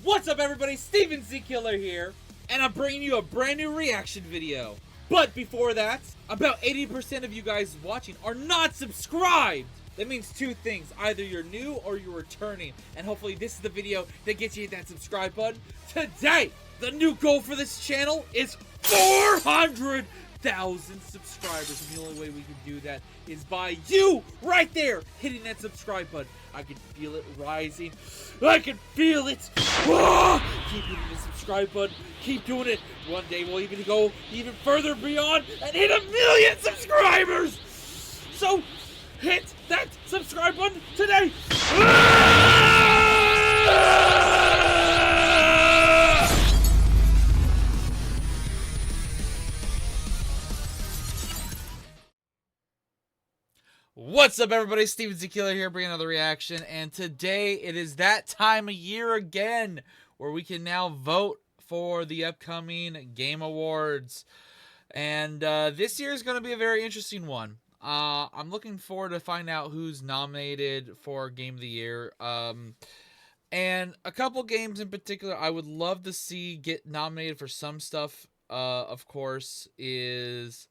What's up everybody, Steven Z Killer here, and I'm bringing you a brand new reaction video. But before that, about 80% of you guys watching are not subscribed. That means two things, either you're new or you're returning, and hopefully this is the video that gets you that subscribe button. Today, the new goal for this channel is 400,000 subscribers, and the only way we can do that is by you right there hitting that subscribe button. I can feel it rising. I can feel it. Ah! Keep hitting the subscribe button. Keep doing it. One day we'll even go even further beyond and hit 1 million subscribers. So hit that subscribe button today. What's up everybody, Steven Z Killer here bringing another reaction, and today it is that time of year again where we can now vote for the upcoming Game Awards, and this year is going to be a very interesting one. I'm looking forward to find out who's nominated for Game of the Year, and a couple games in particular I would love to see get nominated for some stuff, of course, is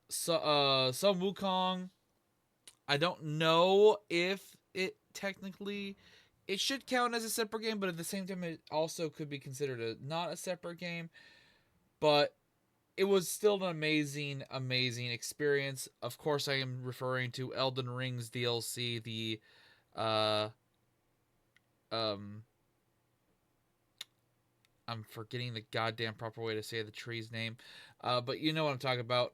Sun Wukong. I don't know if it technically, it should count as a separate game, but at the same time it also could be considered not a separate game. But it was still an amazing experience. Of course, I am referring to Elden Ring's DLC, the I'm forgetting the goddamn proper way to say the tree's name, but you know what I'm talking about.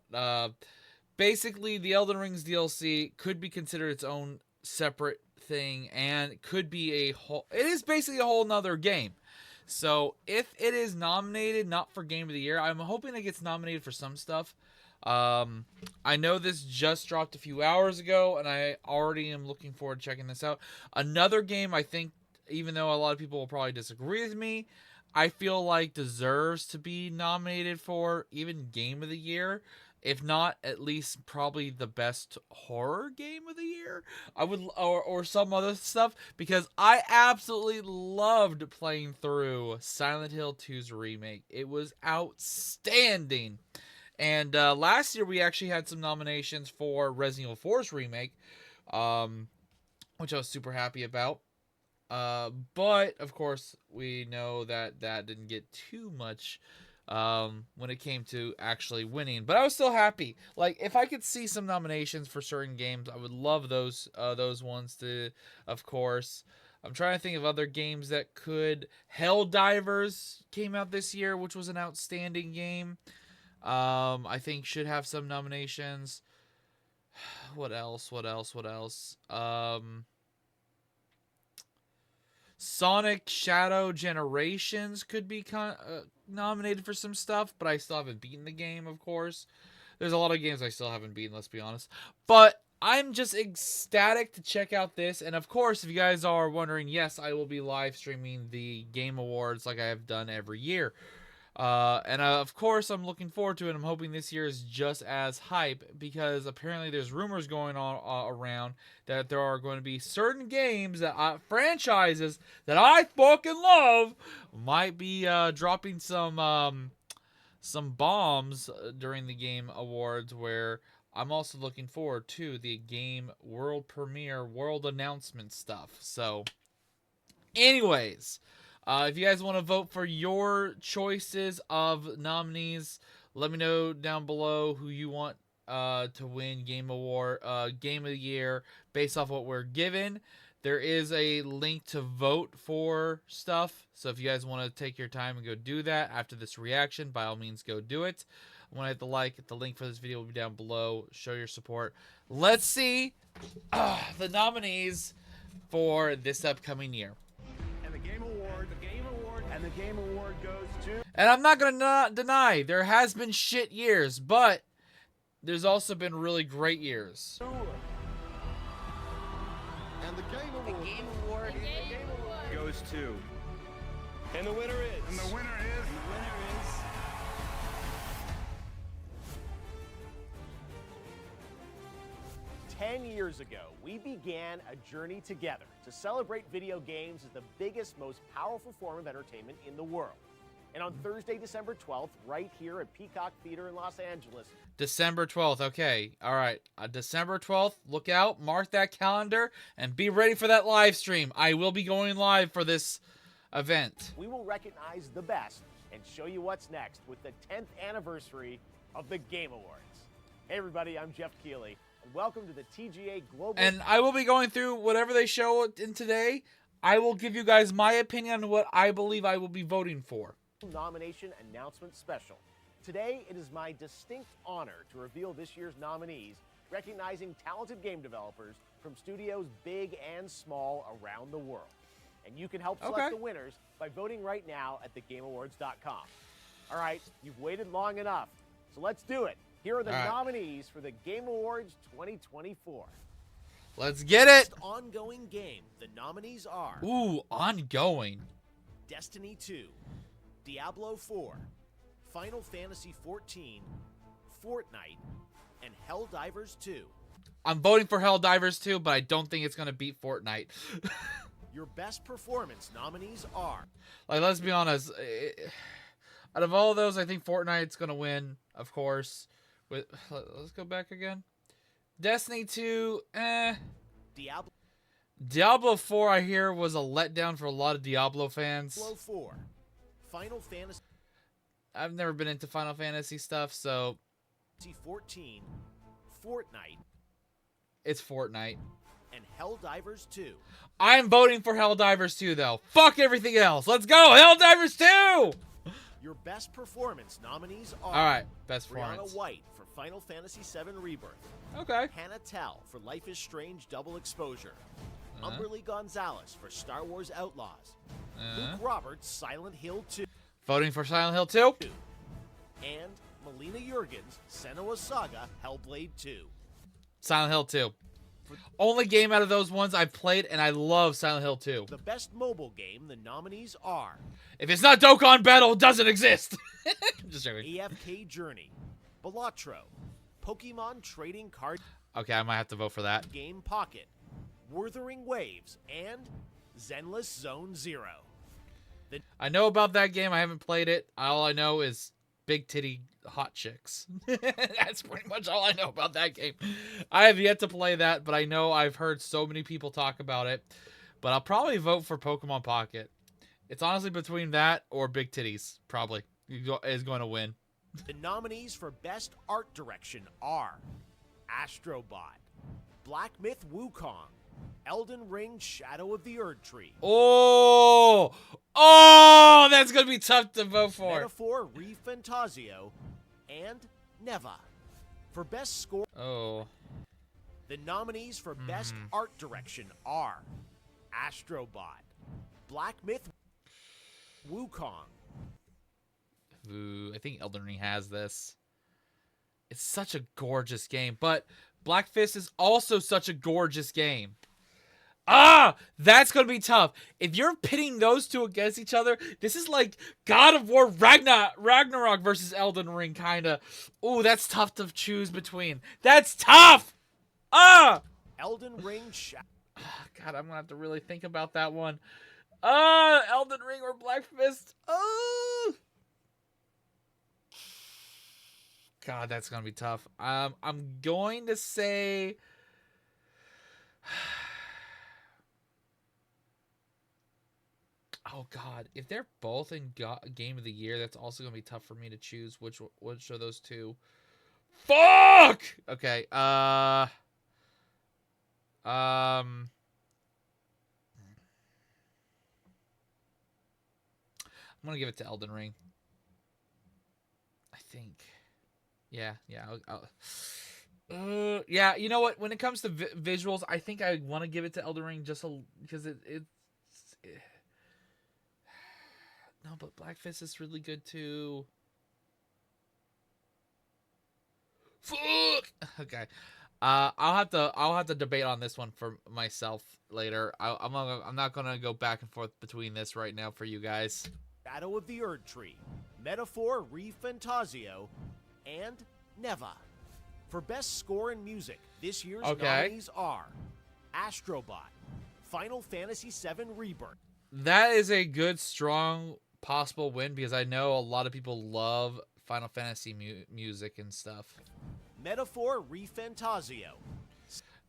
Basically, the Elden Ring's DLC could be considered its own separate thing, and could be a whole. It is basically a whole nother game. So if it is nominated, not for Game of the Year, I'm hoping it gets nominated for some stuff. I know this just dropped a few hours ago, and I already am looking forward to checking this out. Another game I think, even though a lot of people will probably disagree with me, I feel like deserves to be nominated for even Game of the Year. If not, at least probably the best horror game of the year. I would, or some other stuff, because I absolutely loved playing through Silent Hill 2's remake. It was outstanding. And last year we actually had some nominations for Resident Evil 4's remake, which I was super happy about. But of course we know that that didn't get too much when it came to actually winning, but I was still happy. Like, if I could see some nominations for certain games, I would love those ones to, of course. I'm trying to think of other games that could. Helldivers came out this year, which was an outstanding game. I think should have some nominations. What else? Sonic Shadow Generations could be nominated for some stuff, but I still haven't beaten the game, of course. There's a lot of games I still haven't beaten, let's be honest. But I'm just ecstatic to check out this. And of course, if you guys are wondering, yes, I will be live streaming the Game Awards like I have done every year. And of course, I'm looking forward to it. I'm hoping this year is just as hype, because apparently there's rumors going on around that there are going to be certain games that franchises that I fucking love might be dropping some bombs during the Game Awards, where I'm also looking forward to the game world premiere, world announcement stuff. So, anyways, if you guys want to vote for your choices of nominees, let me know down below who you want to win Game of the Year based off what we're given. There is a link to vote for stuff, so if you guys want to take your time and go do that after this reaction, by all means go do it. When I hit the link for this video will be down below. Show your support. Let's see the nominees for this upcoming year. And the Game Award goes to... And I'm not going to deny, there has been shit years, but there's also been really great years. And the Game Award goes to... And the winner is... 10 years ago, we began a journey together to celebrate video games as the biggest, most powerful form of entertainment in the world. And on Thursday, December 12th, right here at Peacock Theater in Los Angeles. December 12th. Okay. All right. December 12th. Look out. Mark that calendar and be ready for that live stream. I will be going live for this event. We will recognize the best and show you what's next with the 10th anniversary of the Game Awards. Hey, everybody. I'm Jeff Keighley. And welcome to the TGA Global. And I will be going through whatever they show in today. I will give you guys my opinion on what I believe I will be voting for. Nomination announcement special. Today, it is my distinct honor to reveal this year's nominees, recognizing talented game developers from studios big and small around the world. And you can help select the winners by voting right now at thegameawards.com. All right, you've waited long enough, so let's do it. Here are the nominees for the Game Awards 2024. Let's get it. Best ongoing game. The nominees are Ooh, ongoing. Destiny 2, Diablo 4, Final Fantasy 14, Fortnite, and Helldivers 2. I'm voting for Helldivers 2, but I don't think it's going to beat Fortnite. Your best performance nominees are... Like, let's be honest. Out of all of those, I think Fortnite's going to win, of course. Let's go back again. Destiny 2, Diablo 4, I hear, was a letdown for a lot of Diablo fans. Diablo 4, Final Fantasy... I've never been into Final Fantasy stuff, so... 14, Fortnite... It's Fortnite. And Helldivers 2. I'm voting for Helldivers 2, though. Fuck everything else. Let's go! Helldivers 2! Your best performance nominees are... Alright, best performance. Brianna White for Final Fantasy VII Rebirth. Okay. Hannah Tell for Life is Strange Double Exposure. Umberly Gonzalez for Star Wars Outlaws. Luke Roberts, Silent Hill 2. Voting for Silent Hill 2. And Melina Jurgens, Senua Saga, Hellblade 2. Silent Hill 2. Only game out of those ones I've played, and I love Silent Hill 2. The best mobile game, the nominees are... If it's not Dokkan Battle, it doesn't exist. Just joking. AFK Journey, Balatro, Pokemon Trading Card... Okay, I might have to vote for that. Game Pocket, Wuthering Waves, and Zenless Zone Zero. I know about that game. I haven't played it. All I know is big titty hot chicks. That's pretty much all I know about that game. I have yet to play that, but I know I've heard so many people talk about it. But I'll probably vote for Pokemon Pocket. It's honestly between that or big titties, probably, is going to win. The nominees for Best Art Direction are Astrobot, Black Myth Wukong, Elden Ring Shadow of the Erdtree. Oh, that's going to be tough to vote for. Metaphor ReFantazio, and Neva. For Best Score, the nominees for Best Art Direction are Astrobot, Black Myth Wukong. Ooh, I think Elden Ring has this. It's such a gorgeous game, but Black Fist is also such a gorgeous game. That's going to be tough. If you're pitting those two against each other, this is like God of War Ragnarok versus Elden Ring, kind of. Ooh, that's tough to choose between. That's tough! Elden Ring God, I'm going to have to really think about that one. Elden Ring or Black Fist? God, that's going to be tough. I'm going to say... Oh, God. If they're both in Game of the Year, that's also going to be tough for me to choose which of those two. Fuck! Okay. I'm going to give it to Elden Ring. I think. Yeah. Yeah, you know what? When it comes to visuals, I think I want to give it to Elden Ring just because it's... No, but Black Fist is really good too. Fuck. Okay. I'll have to debate on this one for myself later. I'm not gonna go back and forth between this right now for you guys. Shadow of the Erdtree, Metaphor ReFantazio, and Neva. For Best Score in Music, this year's Okay. nominees are Astrobot, Final Fantasy VII Rebirth, That is a good, strong possible win because I know a lot of people love Final Fantasy music and stuff. Metaphor ReFantazio,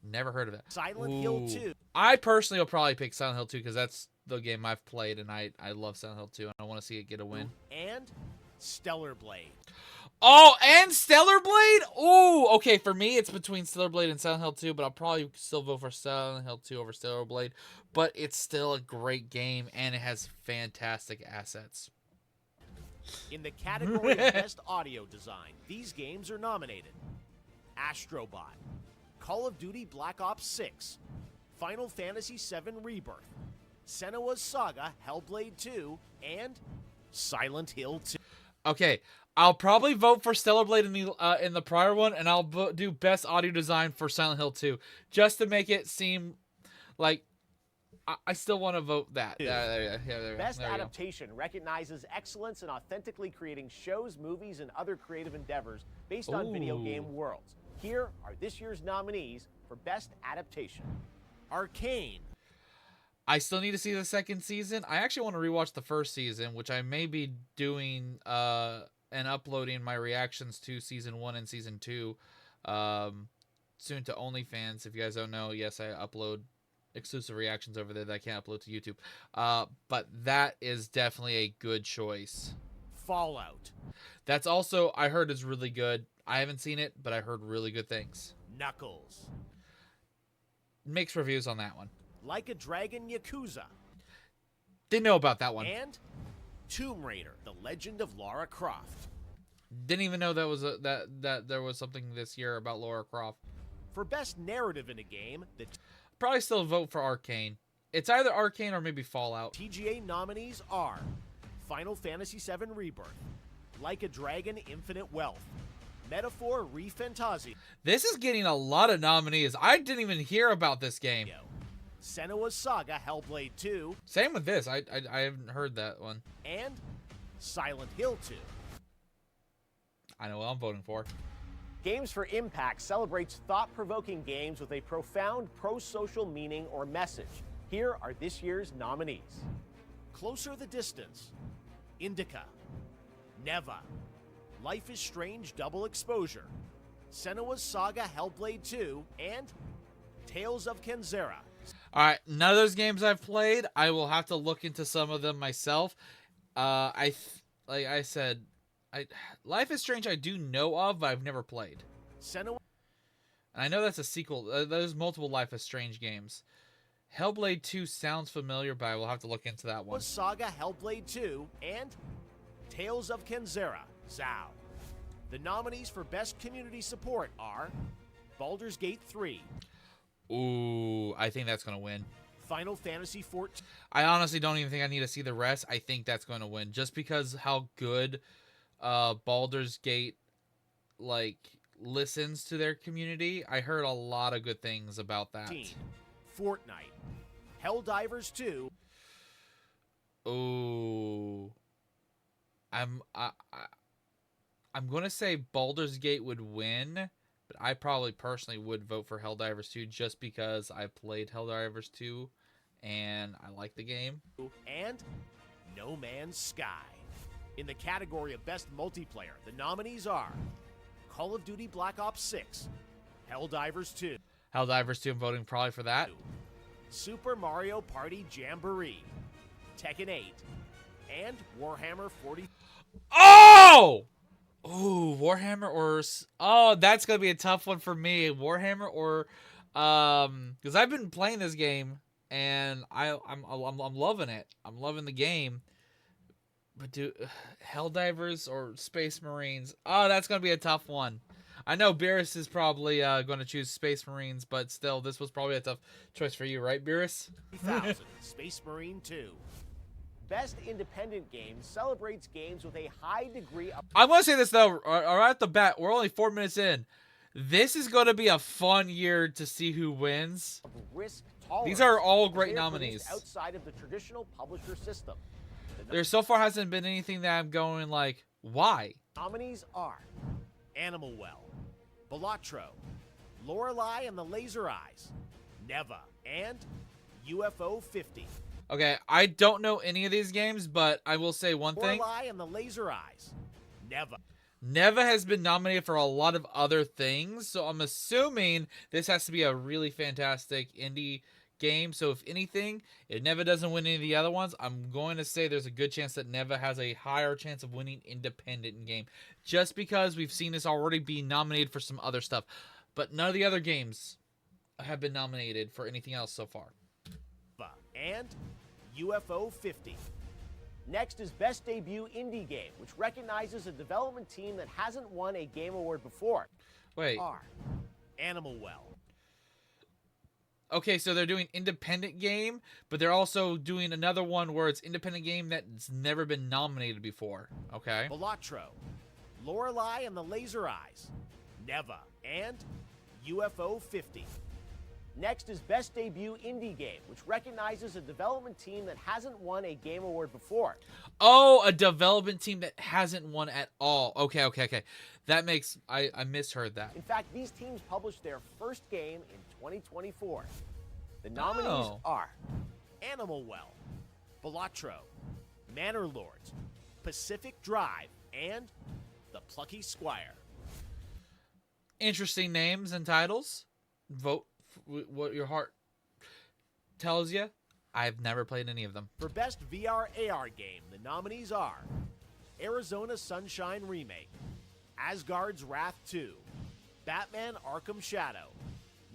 Never heard of it. Silent Hill Ooh. 2, I personally will probably pick Silent Hill 2 because that's the game I've played, and I love Silent Hill 2, and I want to see it get a win. and Stellar Blade. Oh, and Stellar Blade? Ooh, okay, for me, it's between Stellar Blade and Silent Hill 2, but I'll probably still vote for Silent Hill 2 over Stellar Blade. But it's still a great game, and it has fantastic assets. In the category of Best Audio Design, these games are nominated: Astrobot, Call of Duty Black Ops 6, Final Fantasy VII Rebirth, Senua's Saga Hellblade 2, and Silent Hill 2. Okay, I'll probably vote for Stellar Blade in the prior one, and I'll do Best Audio Design for Silent Hill 2, just to make it seem like I still want to vote that. Best Adaptation recognizes excellence in authentically creating shows, movies, and other creative endeavors based on video game worlds. Here are this year's nominees for Best Adaptation. Arcane. I still need to see the second season. I actually want to rewatch the first season, which I may be doing and uploading my reactions to season 1 and season 2 soon to OnlyFans. If you guys don't know, yes, I upload exclusive reactions over there that I can't upload to YouTube. But that is definitely a good choice. Fallout. That's also, I heard, is really good. I haven't seen it, but I heard really good things. Knuckles. Mixed reviews on that one. Like a Dragon Yakuza. Didn't know about that one. And Tomb Raider, The Legend of Lara Croft. Didn't even know that was that there was something this year about Lara Croft. For Best Narrative in a Game, the Probably still vote for Arcane. It's either Arcane or maybe Fallout. TGA nominees are Final Fantasy VII Rebirth, Like a Dragon Infinite Wealth, Metaphor ReFantazio, This is getting a lot of nominees. I didn't even hear about this game. Senua's Saga Hellblade 2, Same with this. I haven't heard that one. and Silent Hill 2. I know what I'm voting for. Games for Impact celebrates thought-provoking games with a profound pro-social meaning or message. Here are this year's nominees. Closer the Distance, Indica, Neva, Life is Strange Double Exposure, Senua's Saga Hellblade 2, and Tales of Kenzera. All right, none of those games I've played. I will have to look into some of them myself. Like I said, Life is Strange I do know of, but I've never played. Senua. And I know that's a sequel. There's multiple Life is Strange games. Hellblade 2 sounds familiar, but I will have to look into that one. Saga Hellblade 2 and Tales of Kenzera, Zao. The nominees for Best Community Support are Baldur's Gate 3, Ooh, I think that's going to win. Final Fantasy 14. I honestly don't even think I need to see the rest. I think that's going to win. Just because how good Baldur's Gate, like, listens to their community. I heard a lot of good things about that. Fortnite, Helldivers 2. Ooh. I'm going to say Baldur's Gate would win, but I probably personally would vote for Helldivers 2 just because I played Helldivers 2 and I like the game. And No Man's Sky. In the category of Best Multiplayer, the nominees are Call of Duty Black Ops 6, Helldivers 2, Helldivers 2, I'm voting probably for that. Super Mario Party Jamboree, Tekken 8, and Warhammer 40. Oh! Ooh, Warhammer or... Oh, that's going to be a tough one for me. Warhammer or... Because I've been playing this game, and I'm loving it. I'm loving the game. But Helldivers or Space Marines? Oh, that's going to be a tough one. I know Beerus is probably going to choose Space Marines, but still, this was probably a tough choice for you, right, Beerus? 3000, Space Marine 2. Best Independent Game celebrates games with a high degree of... I want to say this, though, right at the bat. We're only 4 minutes in. This is going to be a fun year to see who wins. Risk tolerance. These are all great nominees. Outside of the traditional publisher system. There so far hasn't been anything that I'm going like, why? Nominees are Animal Well, Balatro, Lorelei and the Laser Eyes, Neva, and UFO 50. Okay, I don't know any of these games, but I will say one thing. Lorelei and the Laser Eyes, Neva. Neva has been nominated for a lot of other things, so I'm assuming this has to be a really fantastic indie game. So if anything, if Neva doesn't win any of the other ones, I'm going to say there's a good chance that Neva has a higher chance of winning independent game, just because we've seen this already be nominated for some other stuff. But none of the other games have been nominated for anything else so far. And UFO 50. Next is Best Debut Indie Game, which recognizes a development team that hasn't won a game award before. Wait. R. Animal Well. Okay, so they're doing independent game, but they're also doing another one where it's independent game that's never been nominated before. Okay. Balatro, Lorelei and the Laser Eyes, Neva, and UFO 50. Next is Best Debut Indie Game, which recognizes a development team that hasn't won a game award before. Oh, a development team that hasn't won at all. Okay. That makes... I misheard that. In fact, these teams published their first game in 2024. The nominees are Animal Well, Balatro, Manor Lords, Pacific Drive, and The Plucky Squire. Interesting names and titles. Vote what your heart tells you. I've never played any of them. For Best VR AR Game, the nominees are Arizona Sunshine Remake, Asgard's Wrath 2, Batman Arkham Shadow,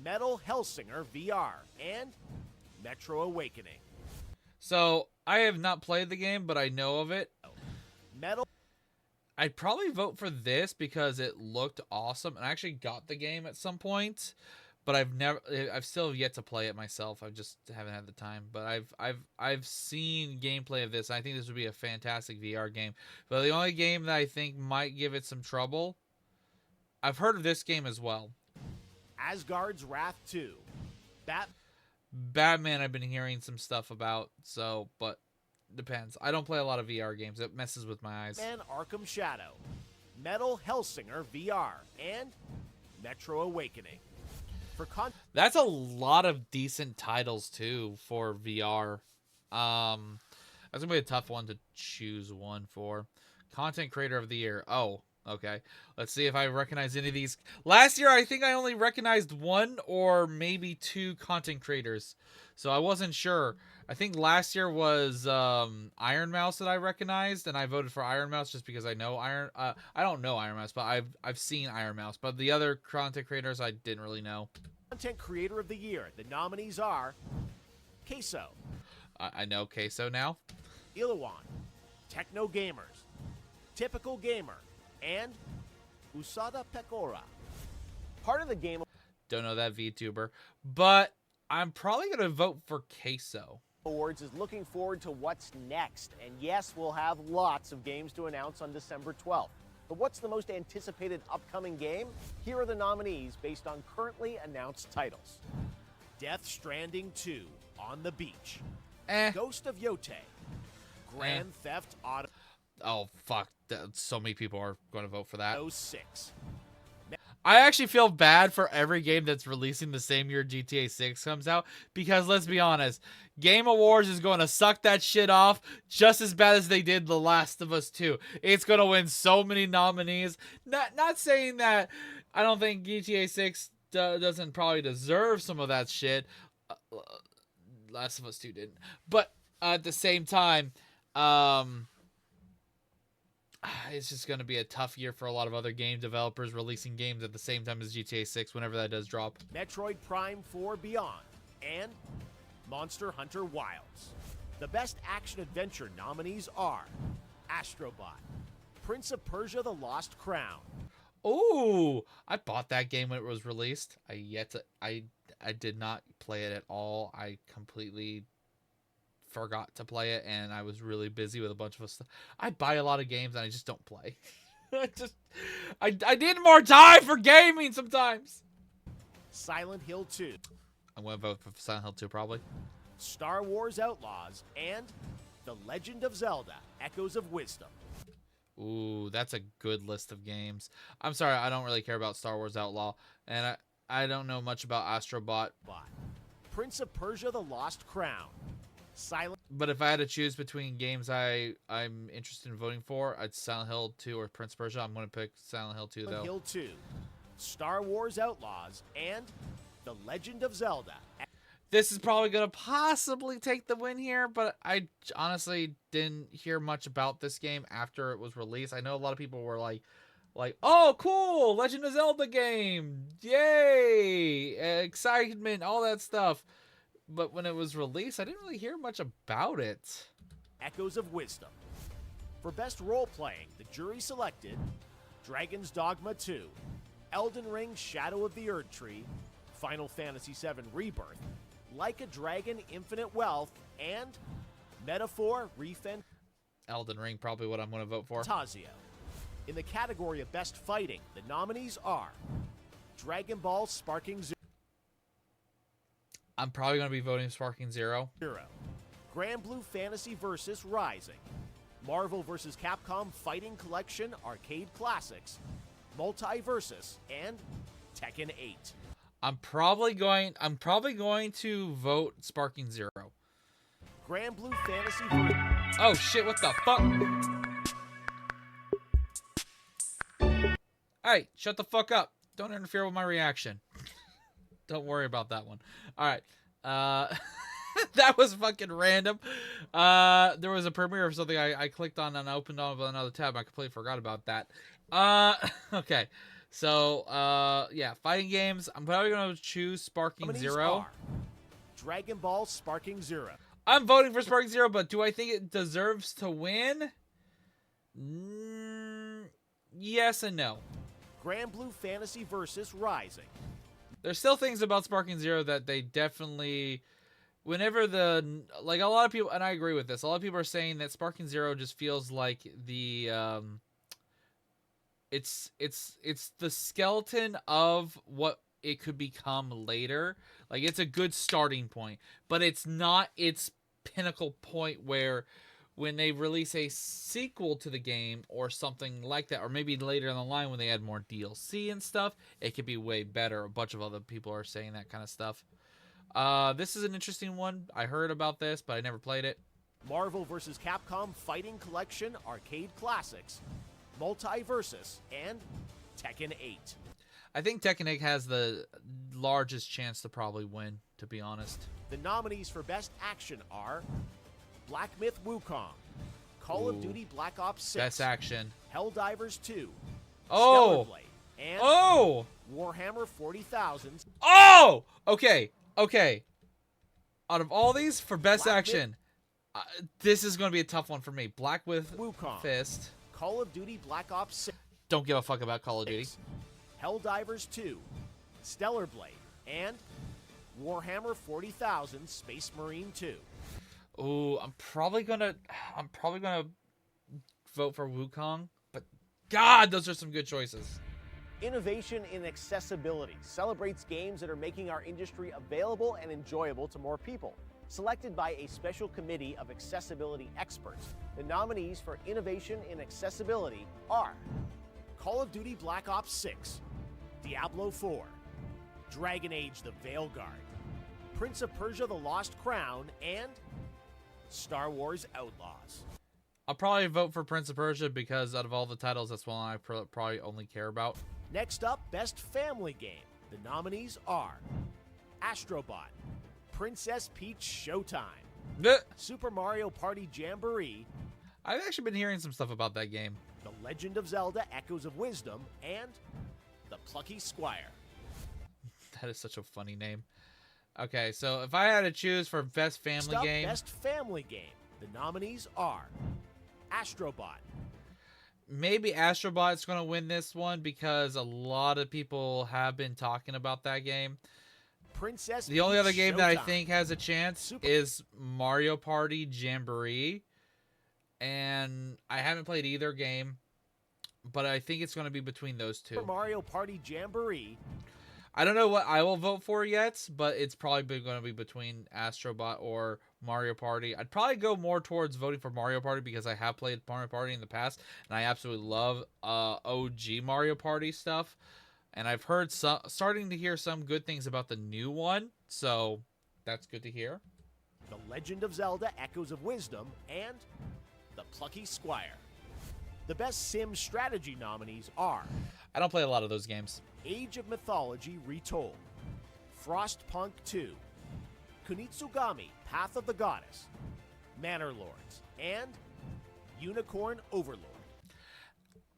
Metal Hellsinger VR, and Metro Awakening. So, I have not played the game, but I know of it. I'd probably vote for this because it looked awesome, and I actually got the game at some point. But I've still yet to play it myself. I just haven't had the time. But I've seen gameplay of this. I think this would be a fantastic VR game. But the only game that I think might give it some trouble, I've heard of this game as well. Asgard's Wrath 2. Batman I've been hearing some stuff about, so but depends. I don't play a lot of VR games. It messes with my eyes. Batman Arkham Shadow, Metal Hellsinger VR, and Metro Awakening. That's a lot of decent titles too for VR. That's gonna be a tough one to choose one for. Content Creator of the Year. Oh, okay. Let's see if I recognize any of these. Last year, I think I only recognized one or maybe two content creators, so I wasn't sure. I think last year was Iron Mouse that I recognized, and I voted for Iron Mouse just because I know I don't know Iron Mouse, but I've seen Iron Mouse. But the other content creators I didn't really know. Content Creator of the Year. The nominees are Queso. I know Queso now. Ilawan, Techno Gamers, Typical Gamer, and Usada Pecora. Part of the Game Don't know that VTuber, but I'm probably going to vote for Queso. Awards is looking forward to what's next. And yes, we'll have lots of games to announce on December 12th. But what's the most anticipated upcoming game? Here are the nominees based on currently announced titles. Death Stranding 2, On the Beach. Ghost of Yote. Grand Theft Auto. Oh, fuck. So many people are going to vote for that. 06. I actually feel bad for every game that's releasing the same year GTA 6 comes out, because let's be honest, Game Awards is going to suck that shit off just as bad as they did The Last of Us 2. It's going to win so many nominees. Not saying that I don't think GTA 6 doesn't probably deserve some of that shit. Last of Us 2 didn't. But at the same time, it's just going to be a tough year for a lot of other game developers releasing games at the same time as GTA 6 whenever that does drop. Metroid Prime 4 Beyond and Monster Hunter Wilds. The Best Action Adventure nominees are Astrobot, Prince of Persia: The Lost Crown. Oh, I bought that game when it was released. I did not play it at all. I completely forgot to play it, and I was really busy with a bunch of stuff. I buy a lot of games and I just don't play. I need more time for gaming sometimes. Silent Hill 2. I'm gonna vote for Silent Hill 2 probably. Star Wars Outlaws and The Legend of Zelda: Echoes of Wisdom. Ooh, that's a good list of games. I'm sorry, I don't really care about Star Wars Outlaw, and I don't know much about Astrobot. Prince of Persia: The Lost Crown. Silent But if I had to choose between games I'm interested in voting for, I'd Silent Hill 2 or Prince of Persia. I'm going to pick Silent Hill 2, though. Hill 2, Star Wars Outlaws, and The Legend of Zelda. This is probably going to possibly take the win here, but I honestly didn't hear much about this game after it was released. I know a lot of people were like, oh, cool, Legend of Zelda game, yay, excitement, all that stuff. But when it was released, I didn't really hear much about it. Echoes of Wisdom. For best role-playing, the jury selected Dragon's Dogma 2, Elden Ring: Shadow of the Erdtree, Final Fantasy VII Rebirth, Like a Dragon: Infinite Wealth, and Metaphor Refan Elden Ring, probably what I'm going to vote for. Tazio. In the category of Best Fighting, the nominees are Dragon Ball Sparking I'm probably going to be voting Sparking Zero. Grand Blue Fantasy vs. Rising, Marvel vs. Capcom Fighting Collection Arcade Classics, Multiversus, and Tekken 8. I'm probably going to vote Sparking Zero. Grand Blue Fantasy Oh shit, what the fuck? Hey, shut the fuck up. Don't interfere with my reaction. Don't worry about that one. All right. That was fucking random. There was a premiere of something I clicked on and I opened on another tab. I completely forgot about that. Okay. So, yeah, fighting games. I'm probably going to choose Sparking Zero. Dragon Ball Sparking Zero. I'm voting for Sparking Zero, but do I think it deserves to win? Yes and no. Grand Blue Fantasy vs. Rising. There's still things about Sparking Zero that they definitely, whenever like a lot of people, and I agree with this, a lot of people are saying that Sparking Zero just feels like the, it's the skeleton of what it could become later. Like, it's a good starting point, but it's not its pinnacle point where when they release a sequel to the game or something like that, or maybe later in the line when they add more DLC and stuff, it could be way better. A bunch of other people are saying that kind of stuff. This is an interesting one. I heard about this, but I never played it. Marvel vs. Capcom Fighting Collection Arcade Classics, Multiversus, and Tekken 8. I think Tekken 8 has the largest chance to probably win, to be honest. The nominees for Best Action are Black Myth Wukong, Call of Duty Black Ops 6, Best Action, Helldivers 2, oh, Stellar Blade, and oh, Warhammer 40,000. Oh, okay. Out of all these, for Best Black Action, this is going to be a tough one for me. Black with Wukong, Fist. Call of Duty Black Ops 6. Don't give a fuck about Call of Duty. Helldivers 2, Stellar Blade, and Warhammer 40,000 Space Marine 2. Ooh, I'm probably gonna vote for Wukong, but God, those are some good choices. Innovation in accessibility celebrates games that are making our industry available and enjoyable to more people. Selected by a special committee of accessibility experts, the nominees for Innovation in Accessibility are Call of Duty Black Ops 6, Diablo 4, Dragon Age: The Veilguard, Prince of Persia: The Lost Crown, and Star Wars Outlaws. I'll probably vote for Prince of Persia because out of all the titles, that's one I probably only care about. Next up, Best Family Game. The nominees are Astrobot, Princess Peach Showtime, Super Mario Party Jamboree, I've actually been hearing some stuff about that game. The Legend of Zelda Echoes of Wisdom, and The Plucky Squire. That is such a funny name. Okay, so if I had to choose for Best Family Game... Best Family Game. The nominees are Astrobot. Maybe Astrobot's going to win this one because a lot of people have been talking about that game. Princess The only Peach other game Showtime. that I think has a chance is Mario Party Jamboree. And I haven't played either game, but I think it's going to be between those two. Super Mario Party Jamboree. I don't know what I will vote for yet, but it's probably going to be between Astrobot or Mario Party. I'd probably go more towards voting for Mario Party because I have played Mario Party in the past, and I absolutely love OG Mario Party stuff. And I've heard starting to hear some good things about the new one, so that's good to hear. The Legend of Zelda Echoes of Wisdom, and The Plucky Squire. The best sim strategy nominees are I don't play a lot of those games. Age of Mythology Retold, Frostpunk 2, Kunitsugami Path of the Goddess, Manor Lords, and Unicorn Overlord.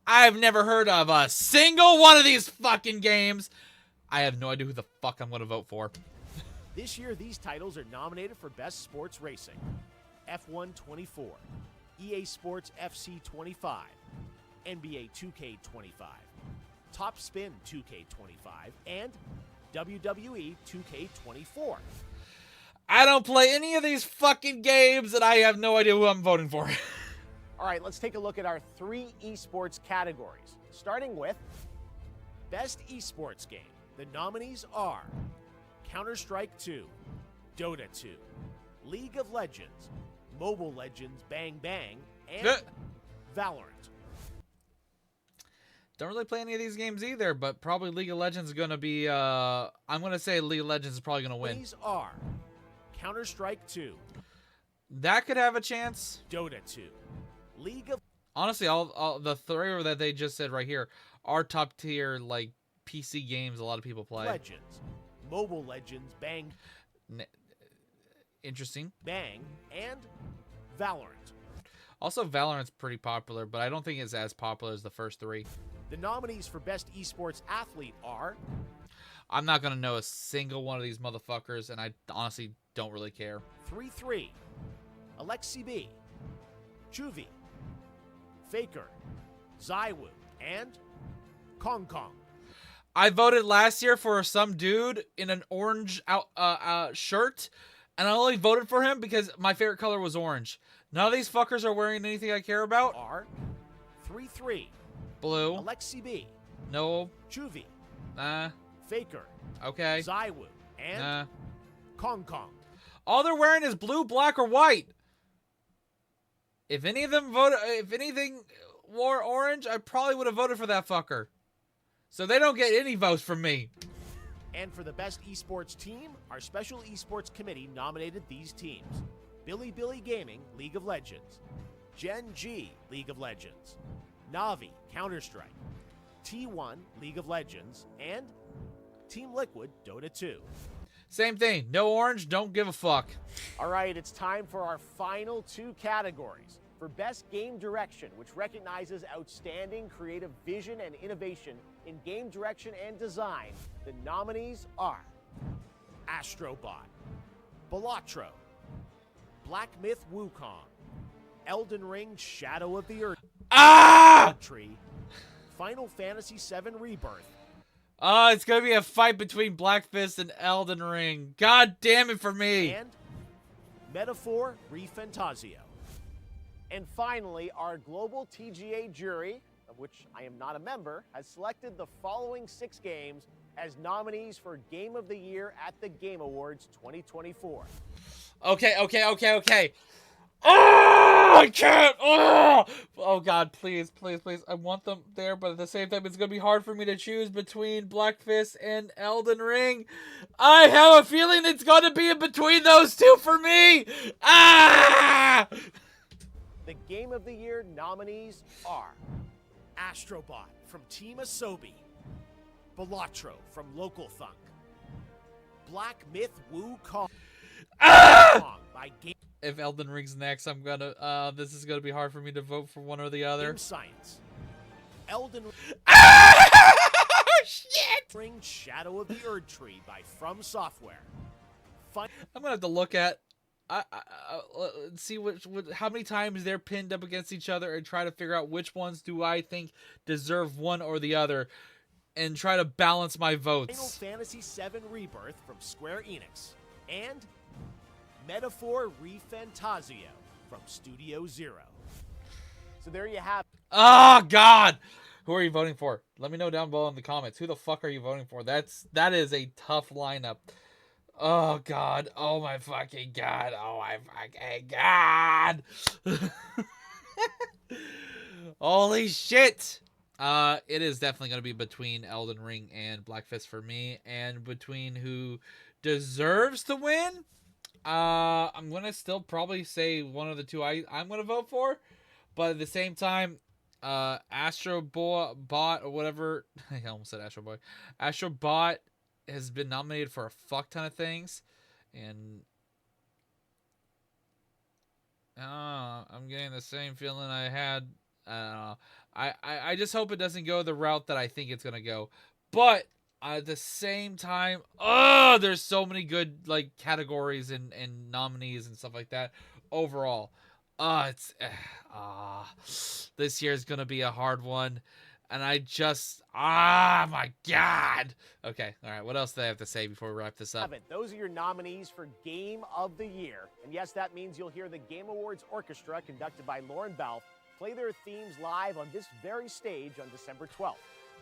I've never heard of a single one of these fucking games. I have no idea who the fuck I'm going to vote for. This year, these titles are nominated for Best Sports Racing: F1 24, EA Sports FC 25, NBA 2K 25, Top Spin 2K 25, and WWE 2K 24. I don't play any of these fucking games, and I have no idea who I'm voting for. All right, let's take a look at our 3 esports categories, starting with Best Esports Game. The nominees are Counter-Strike 2, Dota 2, League of Legends, Mobile Legends Bang Bang, and Valorant. Don't really play any of these games either, but probably League of Legends is going to be, I'm going to say League of Legends is probably going to win. These are Counter-Strike 2, That could have a chance. Dota 2, League of... Honestly, all the 3 that they just said right here are top tier, like, PC games a lot of people play. Legends, Mobile Legends Bang Interesting. Bang, and Valorant. Also, Valorant's pretty popular, but I don't think it's as popular as the first 3. The nominees for Best Esports Athlete are... I'm not going to know a single one of these motherfuckers, and I honestly don't really care. 3-3, Alexi B, Chuvi, Faker, Zaiwu, and Kong Kong. I voted last year for some dude in an orange shirt, and I only voted for him because my favorite color was orange. None of these fuckers are wearing anything I care about. Are 3-3, Blue. Alexi B, No. Chuvi, Nah. Faker, Okay. Zaiwu, and Nah. Kong Kong. All they're wearing is blue, black, or white. If any of them if anything wore orange, I probably would have voted for that fucker. So they don't get any votes from me. And for the Best Esports Team, our Special Esports Committee nominated these teams: Billy Gaming, League of Legends; Gen G, League of Legends; Navi, Counter-Strike; T1, League of Legends; and Team Liquid, Dota 2. Same thing. No orange, don't give a fuck. All right, it's time for our final 2 categories. For Best Game Direction, which recognizes outstanding creative vision and innovation in game direction and design, the nominees are Astrobot, Balatro, Black Myth Wukong, Elden Ring Shadow of the Earth Tree, Final Fantasy VII Rebirth. It's gonna be a fight between Black Fist and Elden Ring. God damn it for me. And Metaphor Refantasio. And finally, our global TGA jury, of which I am not a member, has selected the following 6 games as nominees for Game of the Year at the Game Awards 2024. Okay. Oh, I can't. Oh God, please. I want them there, but at the same time, it's gonna be hard for me to choose between Black Fist and Elden Ring. I have a feeling it's gonna be in between those 2 for me. The Game of the Year nominees are Astrobot from Team Asobi, Balatro from Local Thunk, Black Myth Wukong by Game If Elden Ring's next, I'm gonna. This is gonna be hard for me to vote for one or the other. Science, Elden Shit! Ring Shadow of the Erd Tree by From Software. I'm gonna have to look at, see how many times they're pinned up against each other and try to figure out which ones do I think deserve one or the other, and try to balance my votes. Final Fantasy VII Rebirth from Square Enix, and Metaphor Refantasio from Studio Zero. So there you have it. Oh God, who are you voting for? Let me know down below in the comments. Who the fuck are you voting for? That is a tough lineup. Oh God. Oh my fucking God. Oh my fucking God. Holy shit. It is definitely going to be between Elden Ring and Black Fist for me, and between who deserves to win. I'm going to still probably say one of the two I'm going to vote for, but at the same time, Astro Bot or whatever, I almost said Astro Boy. Astro Bot has been nominated for a fuck ton of things, and I'm getting the same feeling I had. I don't know. I just hope it doesn't go the route that I think it's gonna go. But at the same time, there's so many good like categories and nominees and stuff like that. Overall, this year is gonna be a hard one. And I just, my God. Okay, all right, what else do I have to say before we wrap this up? Those are your nominees for Game of the Year. And yes, that means you'll hear the Game Awards Orchestra, conducted by Lauren Balfe, play their themes live on this very stage on December 12th.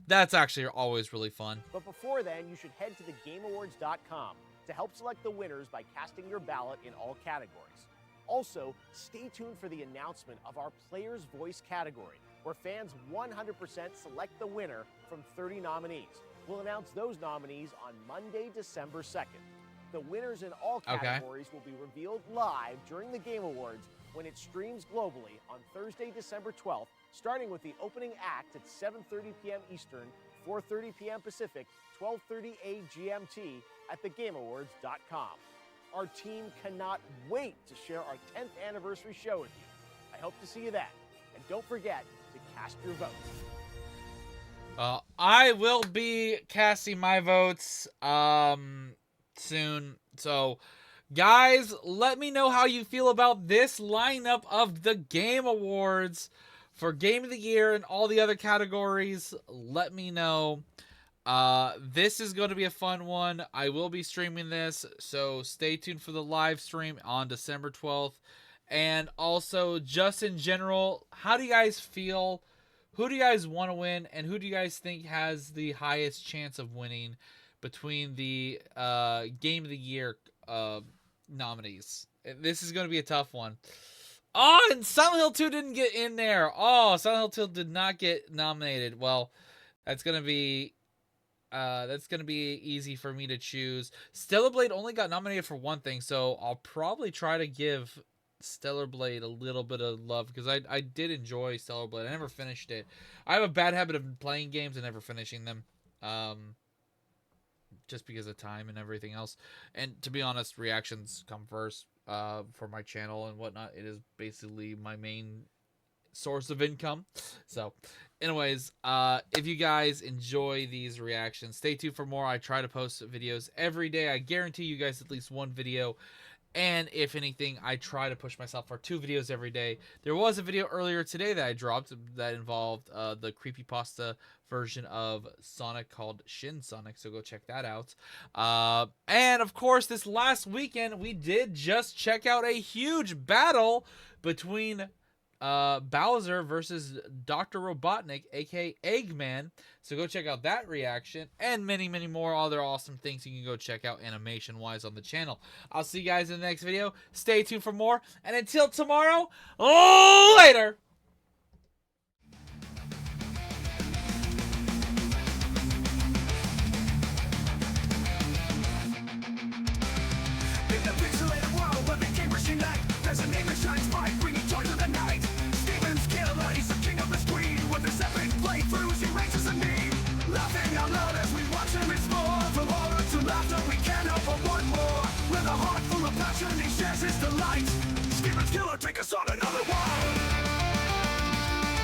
That's actually always really fun. But before then, you should head to thegameawards.com to help select the winners by casting your ballot in all categories. Also, stay tuned for the announcement of our Player's Voice category, where fans 100% select the winner from 30 nominees. We'll announce those nominees on Monday, December 2nd. The winners in all categories will be revealed live during the Game Awards when it streams globally on Thursday, December 12th, starting with the opening act at 7:30 p.m. Eastern, 4:30 p.m. Pacific, 12:30 GMT at thegameawards.com. Our team cannot wait to share our 10th anniversary show with you. I hope to see you then. And don't forget to cast your votes. I will be casting my votes soon. So, guys, let me know how you feel about this lineup of the Game Awards for Game of the Year and all the other categories. Let me know. This is going to be a fun one. I will be streaming this, so stay tuned for the live stream on December 12th. And also, just in general, how do you guys feel? Who do you guys want to win, and who do you guys think has the highest chance of winning between the Game of the Year nominees? This is going to be a tough one. Oh, and Silent Hill 2 didn't get in there. Oh, Silent Hill 2 did not get nominated. Well, that's going to be easy for me to choose. Stellar Blade only got nominated for one thing, so I'll probably try to give Stellar Blade a little bit of love, because I did enjoy Stellar Blade. I never finished it. I have a bad habit of playing games and never finishing them, just because of time and everything else. And to be honest, reactions come first for my channel and whatnot. It is basically my main source of income. So anyways, if you guys enjoy these reactions, stay tuned for more. I try to post videos every day. I guarantee you guys at least one video. And if anything, I try to push myself for 2 videos every day. There was a video earlier today that I dropped that involved the creepypasta version of Sonic called Shin Sonic, so go check that out. And of course, this last weekend, we did just check out a huge battle between Bowser versus Dr. Robotnik, aka Eggman. So go check out that reaction and many, many more other awesome things you can go check out animation-wise on the channel. I'll see you guys in the next video. Stay tuned for more. And until tomorrow, later! In the pixelated world where the gamers unite, there's a name that shines bright, bringing joy to the night. Steven's killer, he's the king of the screen. With his epic playthroughs, he ranks as a meme. Laughing out loud as we watch him explore. From horror to laughter, we can't help but want more. With a heart full of passion, he shares his delight. Steven's killer, take us on a